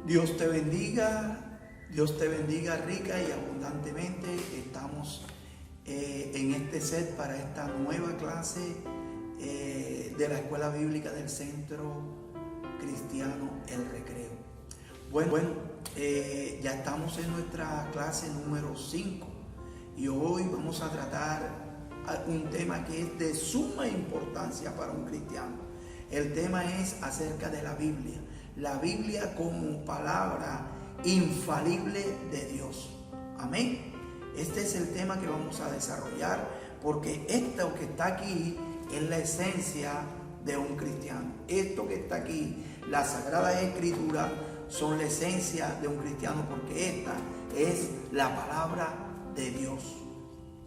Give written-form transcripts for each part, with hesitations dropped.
Dios te bendiga rica y abundantemente. Estamos en este set para esta nueva clase de la Escuela Bíblica del Centro Cristiano El Recreo. Bueno, ya estamos en nuestra clase número 5 y hoy vamos a tratar un tema que es de suma importancia para un cristiano. El tema es acerca de la Biblia como palabra infalible de Dios. Amén. Este es el tema que vamos a desarrollar porque esto que está aquí es la esencia de un cristiano. Esto que está aquí, las Sagradas Escrituras, son la esencia de un cristiano porque esta es la palabra de Dios.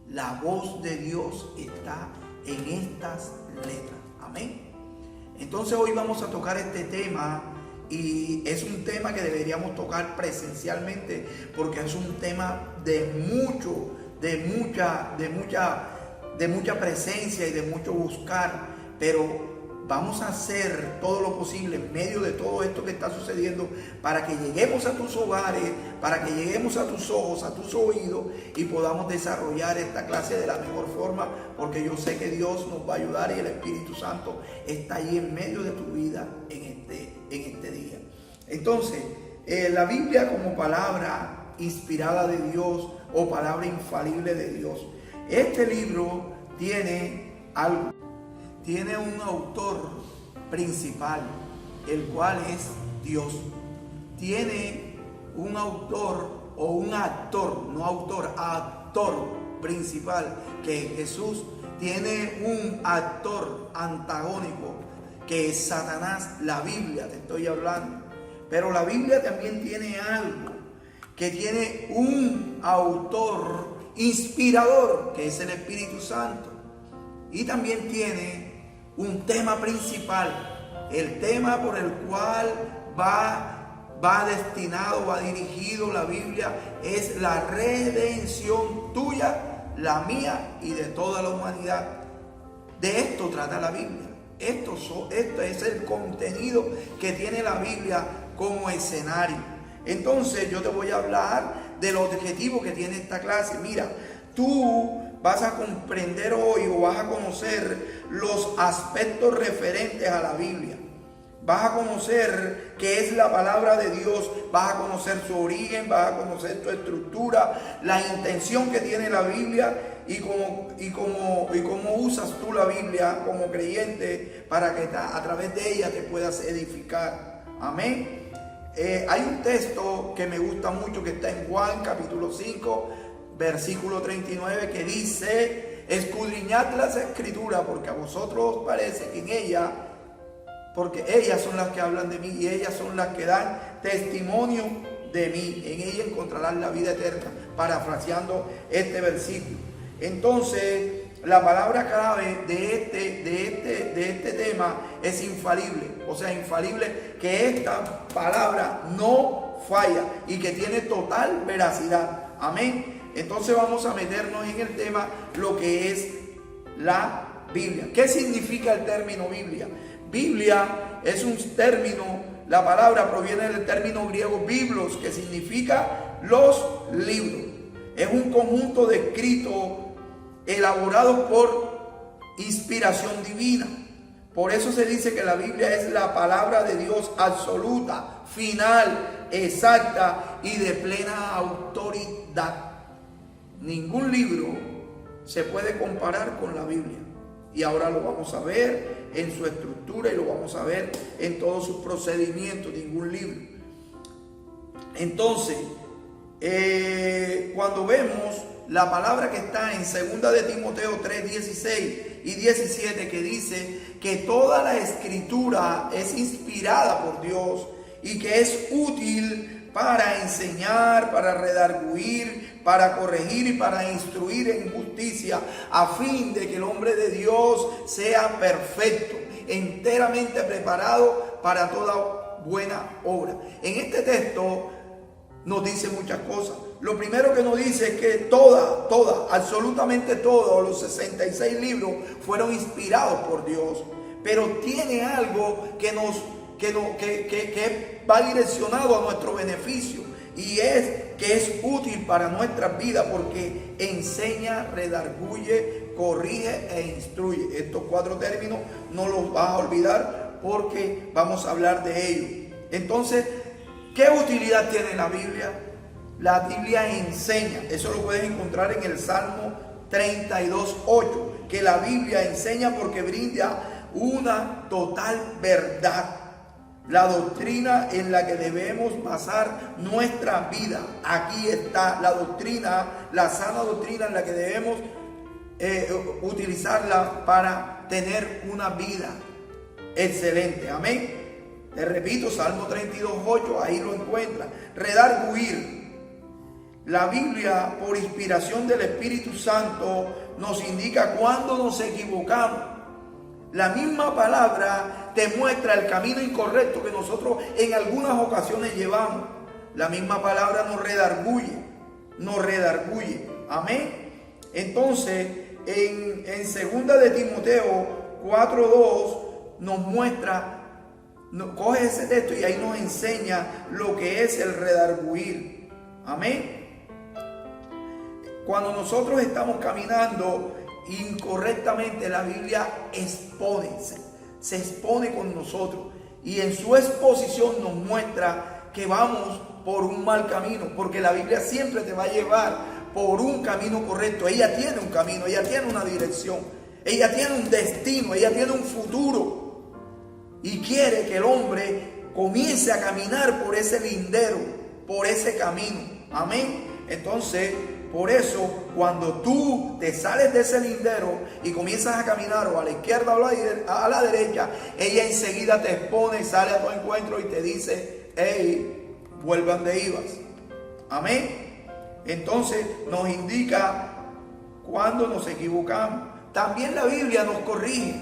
La voz de Dios está en estas letras. Amén. Entonces hoy vamos a tocar este tema y es un tema que deberíamos tocar presencialmente porque es un tema de mucha presencia y de mucho buscar, pero vamos a hacer todo lo posible en medio de todo esto que está sucediendo para que lleguemos a tus hogares, para que lleguemos a tus ojos, a tus oídos y podamos desarrollar esta clase de la mejor forma, porque yo sé que Dios nos va a ayudar y el Espíritu Santo está ahí en medio de tu vida en este día. Entonces, la Biblia como palabra inspirada de Dios o palabra infalible de Dios. Este libro tiene un autor principal, el cual es Dios. Tiene un autor o un actor, no autor, actor principal, que es Jesús. Tiene un actor antagónico, que es Satanás. La Biblia, te estoy hablando. Pero la Biblia también tiene algo, que tiene un autor inspirador, que es el Espíritu Santo. Y también tiene un tema principal, el tema por el cual va destinado, va dirigido la Biblia, es la redención tuya, la mía y de toda la humanidad. De esto trata la Biblia. Esto es el contenido que tiene la Biblia como escenario. Entonces yo te voy a hablar del objetivo que tiene esta clase. Mira, tú vas a comprender hoy o vas a conocer los aspectos referentes a la Biblia. Vas a conocer qué es la palabra de Dios, vas a conocer su origen, vas a conocer su estructura, la intención que tiene la Biblia y cómo usas tú la Biblia como creyente para que a través de ella te puedas edificar. Amén. Hay un texto que me gusta mucho que está en Juan capítulo 5, versículo 39, que dice: escudriñad las Escrituras porque a vosotros os parece que en ellas, porque ellas son las que hablan de mí y ellas son las que dan testimonio de mí. En ellas encontrarán la vida eterna, parafraseando este versículo. Entonces, la palabra clave de este tema es infalible. O sea, infalible, que esta palabra no falla y que tiene total veracidad. Amén. Entonces vamos a meternos en el tema, lo que es la Biblia. ¿Qué significa el término Biblia? Biblia es un término, la palabra proviene del término griego biblos, que significa los libros. Es un conjunto de escritos elaborados por inspiración divina. Por eso se dice que la Biblia es la palabra de Dios absoluta, final, exacta y de plena autoridad. Ningún libro se puede comparar con la Biblia. Y ahora lo vamos a ver en su estructura y lo vamos a ver en todos sus procedimientos. Ningún libro. Entonces, cuando vemos la palabra que está en 2 de Timoteo 3, 16 y 17, que dice que toda la escritura es inspirada por Dios y que es útil para enseñar, para redarguir, para corregir y para instruir en justicia, a fin de que el hombre de Dios sea perfecto, enteramente preparado para toda buena obra. En este texto nos dice muchas cosas. Lo primero que nos dice es que absolutamente todos los 66 libros fueron inspirados por Dios. Pero tiene algo que que va direccionado a nuestro beneficio y que es útil para nuestras vidas, porque enseña, redarguye, corrige e instruye. Estos 4 términos no los vas a olvidar porque vamos a hablar de ellos. Entonces, ¿qué utilidad tiene la Biblia? La Biblia enseña. Eso lo puedes encontrar en el Salmo 32:8, que la Biblia enseña porque brinda una total verdad. La doctrina en la que debemos basar nuestra vida. Aquí está la doctrina, la sana doctrina en la que debemos utilizarla para tener una vida excelente. Amén. Te repito, Salmo 32:8, ahí lo encuentras. Redarguir. La Biblia, por inspiración del Espíritu Santo, nos indica cuando nos equivocamos. La misma palabra te muestra el camino incorrecto que nosotros en algunas ocasiones llevamos. La misma palabra nos redarguye. Amén. Entonces, en 2 de Timoteo 4:2 nos muestra, coge ese texto y ahí nos enseña lo que es el redarguir. Amén. Cuando nosotros estamos caminando incorrectamente, la Biblia se expone con nosotros, y en su exposición nos muestra que vamos por un mal camino, porque la Biblia siempre te va a llevar por un camino correcto. Ella tiene un camino, ella tiene una dirección, ella tiene un destino, ella tiene un futuro, y quiere que el hombre comience a caminar por ese lindero, por ese camino. Amén. Entonces, por eso, cuando tú te sales de ese lindero y comienzas a caminar o a la izquierda o a la derecha, ella enseguida te expone y sale a tu encuentro y te dice: hey, vuelvan donde ibas. Amén. Entonces nos indica cuando nos equivocamos. También la Biblia nos corrige.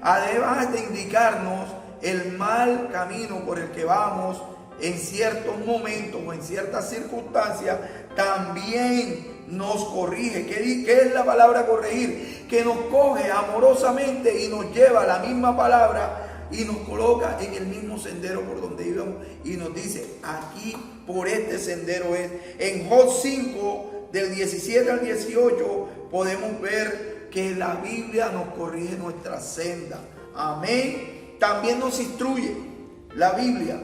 Además de indicarnos el mal camino por el que vamos en ciertos momentos o en ciertas circunstancias, también nos corrige. ¿Qué es la palabra corregir? Que nos coge amorosamente y nos lleva a la misma palabra y nos coloca en el mismo sendero por donde íbamos y nos dice: aquí por este sendero es. En Job 5, del 17 al 18, podemos ver que la Biblia nos corrige nuestra senda. Amén. También nos instruye la Biblia.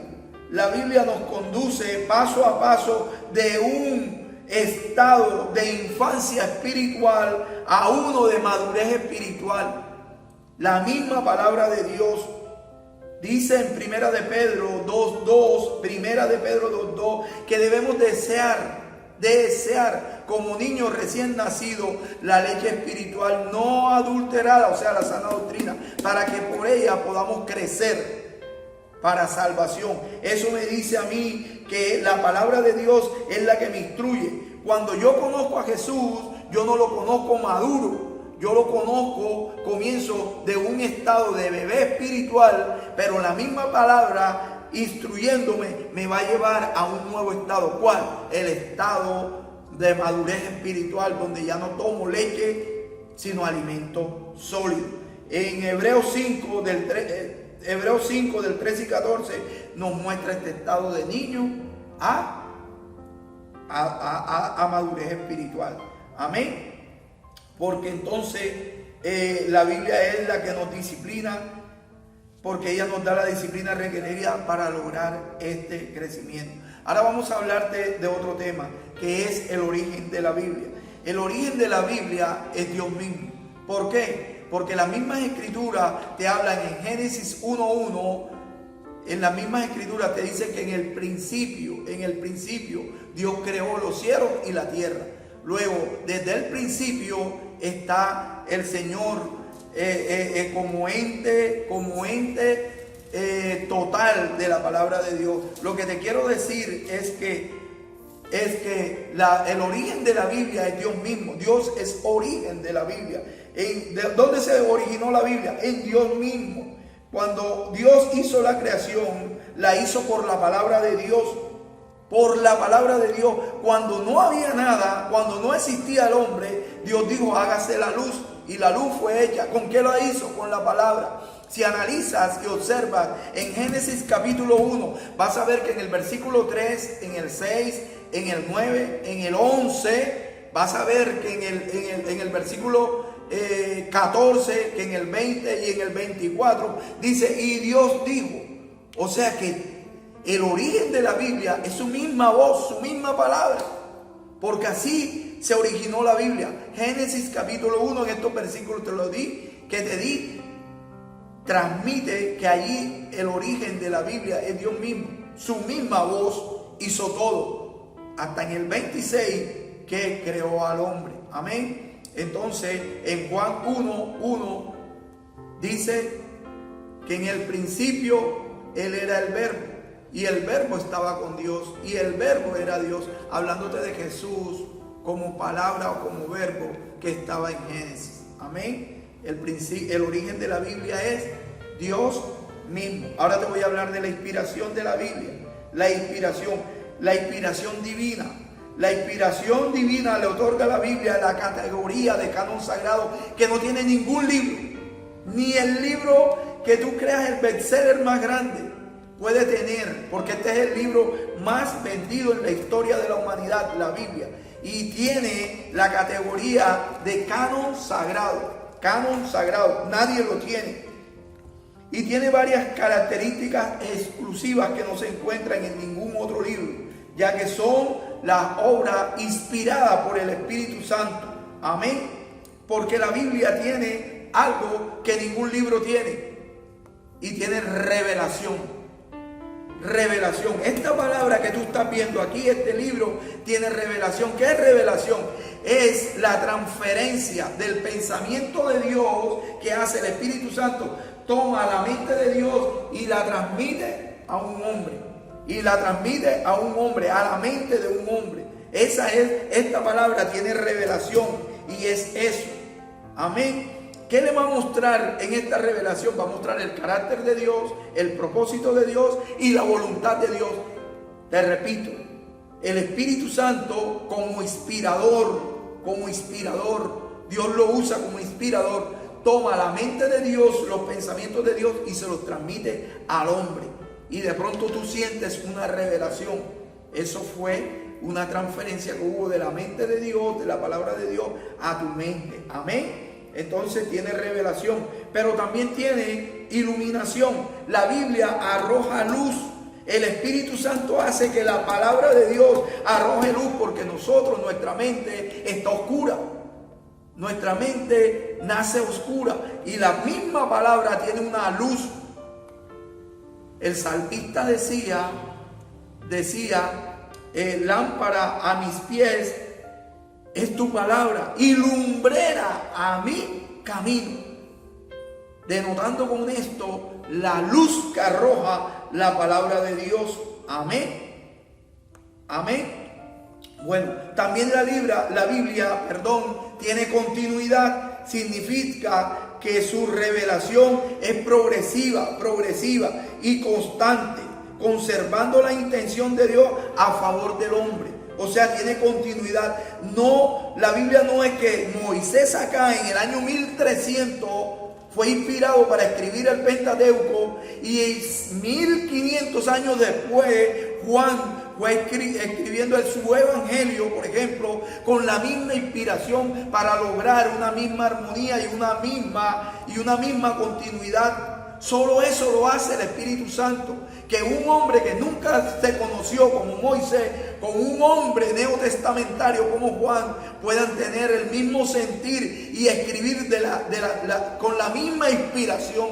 La Biblia nos conduce paso a paso de un estado de infancia espiritual a uno de madurez espiritual. La misma palabra de Dios dice en Primera de Pedro 2:2, que debemos desear como niños recién nacidos la leche espiritual no adulterada, o sea, la sana doctrina, para que por ella podamos crecer para salvación. Eso me dice a mí que la palabra de Dios es la que me instruye. Cuando yo conozco a Jesús, yo no lo conozco maduro, yo lo conozco, comienzo de un estado de bebé espiritual, pero la misma palabra instruyéndome me va a llevar a un nuevo estado. ¿Cuál? El estado de madurez espiritual, donde ya no tomo leche, sino alimento sólido. En Hebreos 5 del 13 y 14 nos muestra este estado de niño a madurez espiritual. Amén. Porque entonces la Biblia es la que nos disciplina, porque ella nos da la disciplina requerida para lograr este crecimiento. Ahora vamos a hablarte de otro tema, que es el origen de la Biblia. El origen de la Biblia es Dios mismo. ¿Por qué? Porque las mismas escrituras te hablan en Génesis 1:1. En las mismas escrituras te dice que en el principio Dios creó los cielos y la tierra. Luego, desde el principio está el Señor como ente total de la palabra de Dios. Lo que te quiero decir es que el origen de la Biblia es Dios mismo. Dios es origen de la Biblia. ¿De dónde se originó la Biblia? En Dios mismo. Cuando Dios hizo la creación, la hizo por la palabra de Dios. Por la palabra de Dios. Cuando no había nada, cuando no existía el hombre, Dios dijo: hágase la luz. Y la luz fue hecha. ¿Con qué la hizo? Con la palabra. Si analizas y observas en Génesis capítulo 1, vas a ver que en el versículo 3, en el 6, en el 9, en el 11, vas a ver que en el versículo 14, que en el 20 y en el 24, dice, y Dios dijo. O sea que el origen de la Biblia es su misma voz, su misma palabra, porque así se originó la Biblia. Génesis capítulo 1, en estos versículos te di, transmite que allí el origen de la Biblia es Dios mismo. Su misma voz hizo todo, hasta en el 26 que creó al hombre. Amén. Entonces en Juan 1:1 dice que en el principio Él era el verbo, y el verbo estaba con Dios, y el verbo era Dios, hablándote de Jesús como palabra o como verbo que estaba en Génesis. Amén. El origen de la Biblia es Dios mismo. Ahora te voy a hablar de la inspiración de la Biblia. La inspiración divina. La inspiración divina le otorga a la Biblia la categoría de canon sagrado que no tiene ningún libro. Ni el libro que tú creas el bestseller más grande puede tener, porque este es el libro más vendido en la historia de la humanidad, la Biblia. Y tiene la categoría de canon sagrado. Canon sagrado, nadie lo tiene. Y tiene varias características exclusivas que no se encuentran en ningún otro libro, ya que son las obras inspiradas por el Espíritu Santo. Amén. Porque la Biblia tiene algo que ningún libro tiene, y tiene revelación. Revelación. Esta palabra que tú estás viendo aquí, este libro, tiene revelación. ¿Qué es revelación? Es la transferencia del pensamiento de Dios que hace el Espíritu Santo. Toma la mente de Dios y la transmite a un hombre. Y la transmite a un hombre, a la mente de un hombre. Esta palabra tiene revelación, y es eso. Amén. ¿Qué le va a mostrar en esta revelación? Va a mostrar el carácter de Dios, el propósito de Dios y la voluntad de Dios. Te repito, el Espíritu Santo como inspirador, Dios lo usa como inspirador, toma la mente de Dios, los pensamientos de Dios, y se los transmite al hombre. Y de pronto tú sientes una revelación. Eso fue una transferencia que hubo de la mente de Dios, de la palabra de Dios, a tu mente. Amén. Entonces tiene revelación, pero también tiene iluminación. La Biblia arroja luz. El Espíritu Santo hace que la palabra de Dios arroje luz, porque nuestra mente está oscura. Nuestra mente nace oscura, y la misma palabra tiene una luz. El salmista decía, lámpara a mis pies es tu palabra y lumbrera a mi camino, denotando con esto la luz que arroja la palabra de Dios. Amén. Amén. Bueno, también la Biblia, tiene continuidad. Significa que su revelación es progresiva y constante, conservando la intención de Dios a favor del hombre. O sea, tiene continuidad. La Biblia no es que Moisés acá en el año 1300 fue inspirado para escribir el Pentateuco, y 1500 años después Juan fue escribiendo su evangelio, por ejemplo, con la misma inspiración para lograr una misma armonía y una misma continuidad. Solo eso lo hace el Espíritu Santo. Que un hombre que nunca se conoció como Moisés, con un hombre neotestamentario como Juan, puedan tener el mismo sentir y escribir con la misma inspiración.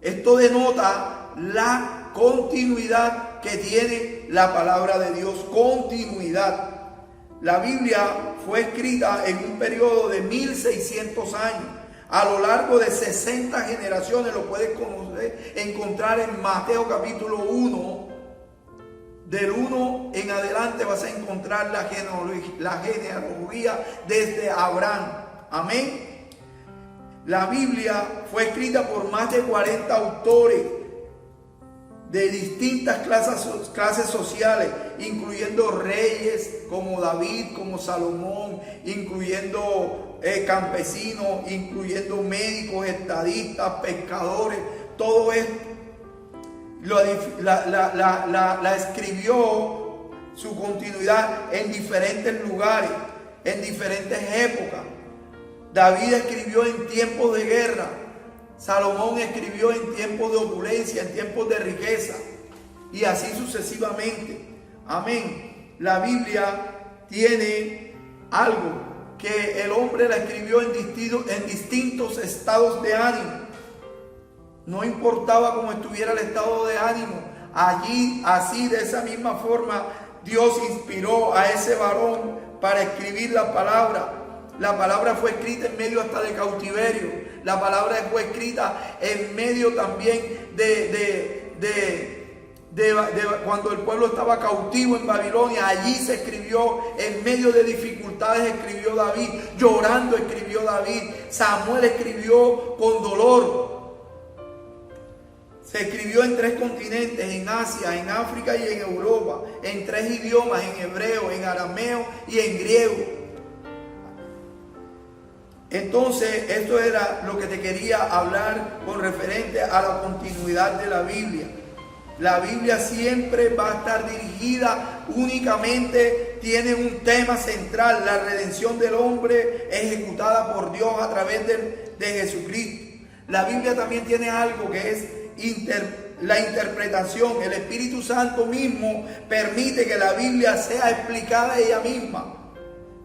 Esto denota la continuidad que tiene la palabra de Dios. Continuidad. La Biblia fue escrita en un periodo de 1600 años. A lo largo de 60 generaciones. Lo puedes encontrar en Mateo capítulo 1. Del 1 en adelante vas a encontrar la genealogía desde Abraham. Amén. La Biblia fue escrita por más de 40 autores de distintas clases sociales, incluyendo reyes como David, como Salomón, incluyendo campesinos, incluyendo médicos, estadistas, pescadores, todo esto la escribió su continuidad en diferentes lugares, en diferentes épocas. David escribió en tiempos de guerra, Salomón escribió en tiempos de opulencia, en tiempos de riqueza, y así sucesivamente. Amén. La Biblia tiene algo que el hombre la escribió en distintos estados de ánimo. No importaba cómo estuviera el estado de ánimo, allí, así, de esa misma forma, Dios inspiró a ese varón para escribir la palabra. La palabra fue escrita en medio hasta de cautiverio. La palabra fue escrita en medio también de cuando el pueblo estaba cautivo en Babilonia. Allí se escribió, en medio de dificultades escribió David, llorando escribió David. Samuel escribió con dolor. Se escribió en 3 continentes, en Asia, en África y en Europa, en 3 idiomas, en hebreo, en arameo y en griego. Entonces, esto era lo que te quería hablar con referente a la continuidad de la Biblia. La Biblia siempre va a estar dirigida únicamente, tiene un tema central, la redención del hombre ejecutada por Dios a través de Jesucristo. La Biblia también tiene algo que es la interpretación. El Espíritu Santo mismo permite que la Biblia sea explicada ella misma.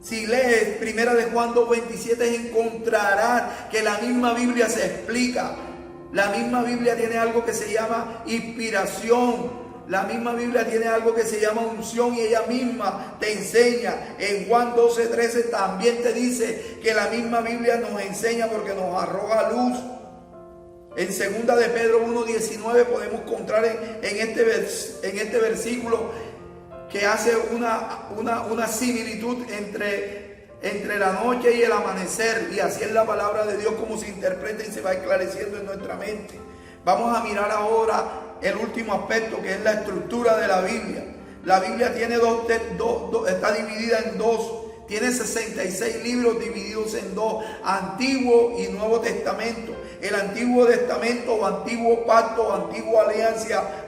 Si lees 1 de Juan 2:27 encontrarás que la misma Biblia se explica. La misma Biblia tiene algo que se llama inspiración. La misma Biblia tiene algo que se llama unción y ella misma te enseña. En Juan 12:13 también te dice que la misma Biblia nos enseña porque nos arroja luz. En 2 de Pedro 1:19 podemos encontrar en este versículo que hace una similitud entre la noche y el amanecer, y así es la palabra de Dios como se interpreta y se va esclareciendo en nuestra mente. Vamos a mirar ahora el último aspecto, que es la estructura de la Biblia. La Biblia tiene está dividida en 2. Tiene 66 libros divididos en 2, Antiguo y Nuevo Testamento. El Antiguo Testamento o Antiguo Pacto o Antigua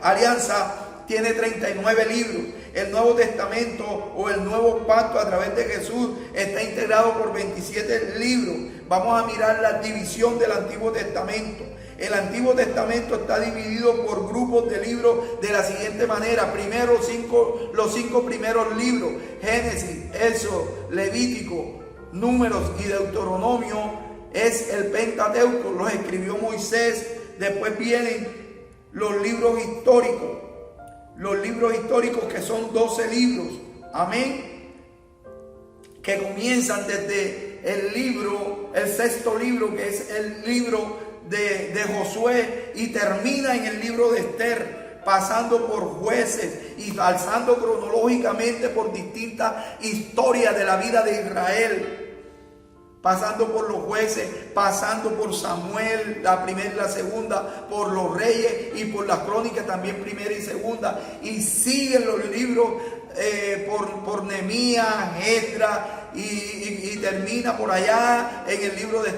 Alianza tiene 39 libros. El Nuevo Testamento o el Nuevo Pacto a través de Jesús está integrado por 27 libros. Vamos a mirar la división del Antiguo Testamento. El Antiguo Testamento está dividido por grupos de libros de la siguiente manera. Primero, los 5 primeros libros: Génesis, Éxodo, Levítico, Números y Deuteronomio. Es el Pentateuco, los escribió Moisés. Después vienen los libros históricos. Los libros históricos, que son 12 libros. Amén. Que comienzan desde el 6º libro, que es el libro de Josué, y termina en el libro de Esther, pasando por Jueces y alzando cronológicamente por distintas historias de la vida de Israel, pasando por los Jueces, pasando por Samuel, la primera y la segunda, por los Reyes y por las Crónicas también primera y segunda, y siguen los libros por Nehemías, Esdras, y termina por allá en el libro de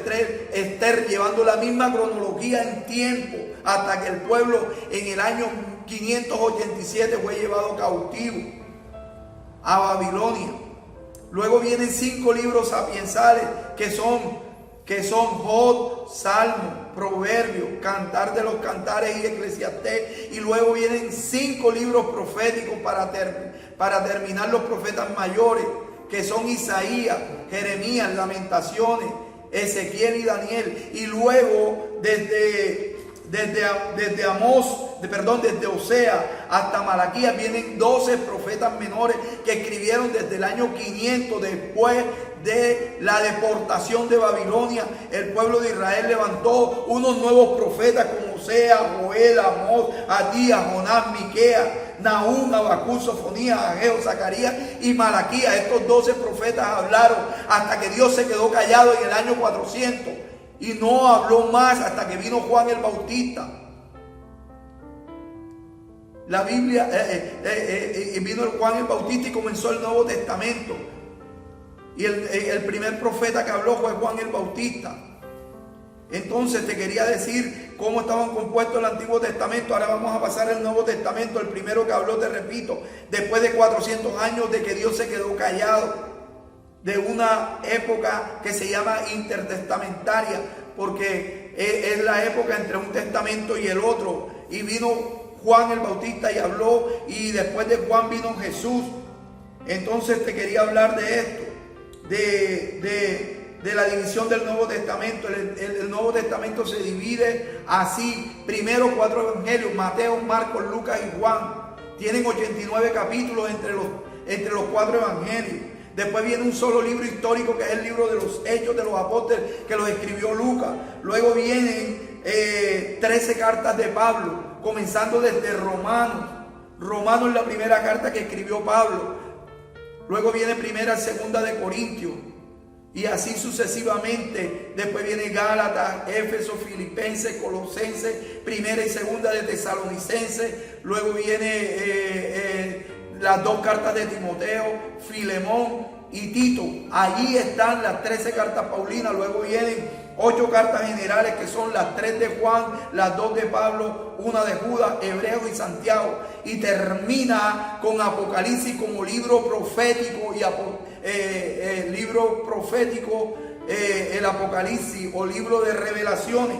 Esther, llevando la misma cronología en tiempo, hasta que el pueblo en el año 587 fue llevado cautivo a Babilonia. Luego vienen 5 libros sapiensales que son Job, Salmo, Proverbio, Cantar de los Cantares y Eclesiastés. Y luego vienen 5 libros proféticos para terminar los profetas mayores, que son Isaías, Jeremías, Lamentaciones, Ezequiel y Daniel. Y luego desde Osea hasta Malaquías vienen 12 profetas menores que escribieron desde el año 500 después de la deportación de Babilonia. El pueblo de Israel levantó unos nuevos profetas como Osea, Joel, Amós, Abdías, Jonás, Miqueas, Nahum, Habacuc, Sofonías, Ageo, Zacarías y Malaquías. Estos 12 profetas hablaron hasta que Dios se quedó callado en el año 400 y no habló más hasta que vino Juan el Bautista. La Biblia, vino Juan el Bautista y comenzó el Nuevo Testamento. Y el primer profeta que habló fue Juan el Bautista. Entonces te quería decir cómo estaban compuestos el Antiguo Testamento. Ahora vamos a pasar al Nuevo Testamento. El primero que habló, te repito, después de 400 años de que Dios se quedó callado, de una época que se llama intertestamentaria, porque es la época entre un testamento y el otro. Y vino Juan el Bautista y habló, y después de Juan vino Jesús. Entonces te quería hablar de esto, de la división del Nuevo Testamento. El Nuevo Testamento se divide así: primero 4 evangelios, Mateo, Marcos, Lucas y Juan. Tienen 89 capítulos entre los 4 evangelios. Después viene un solo libro histórico, que es el libro de los Hechos de los Apóstoles, que los escribió Lucas. Luego vienen 13 cartas de Pablo, comenzando desde Romanos. Romanos es la primera carta que escribió Pablo. Luego viene primera y segunda de Corintios. Y así sucesivamente. Después viene Gálatas, Éfeso, Filipenses, Colosenses, primera y segunda de Tesalonicenses. Luego viene las 2 cartas de Timoteo, Filemón y Tito. Allí están las 13 cartas paulinas. Luego vienen 8 cartas generales, que son las 3 de Juan, las 2 de Pablo, una de Judas, Hebreos y Santiago. Y termina con Apocalipsis como libro profético, el Apocalipsis, o libro de revelaciones.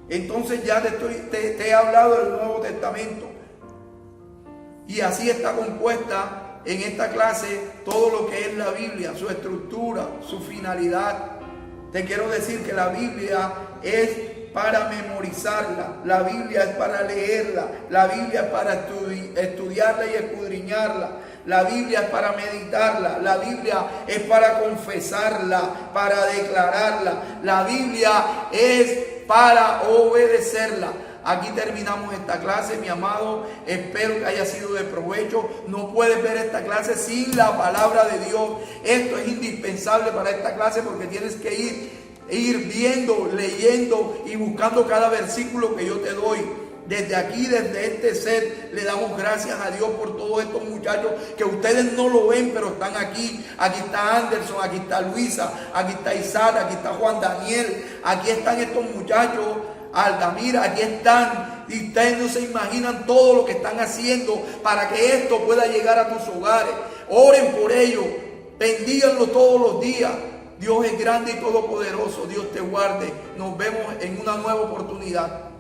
Entonces ya te he hablado del Nuevo Testamento. Y así está compuesta en esta clase todo lo que es la Biblia, su estructura, su finalidad. Te quiero decir que la Biblia es para memorizarla, la Biblia es para leerla, la Biblia es para estudiarla y escudriñarla, la Biblia es para meditarla, la Biblia es para confesarla, para declararla, la Biblia es para obedecerla. Aquí terminamos esta clase, mi amado. Espero que haya sido de provecho. No puedes ver esta clase sin la palabra de Dios. Esto es indispensable para esta clase, porque tienes que ir viendo, leyendo y buscando cada versículo que yo te doy. Desde aquí, desde este set, le damos gracias a Dios por todos estos muchachos que ustedes no lo ven, pero están aquí. Aquí está Anderson, aquí está Luisa, aquí está Isaac, aquí está Juan Daniel. Aquí están estos muchachos, Aldamira, aquí están. Y ustedes no se imaginan todo lo que están haciendo para que esto pueda llegar a tus hogares. Oren por ellos, bendíganlo todos los días. Dios es grande y todopoderoso. Dios te guarde. Nos vemos en una nueva oportunidad.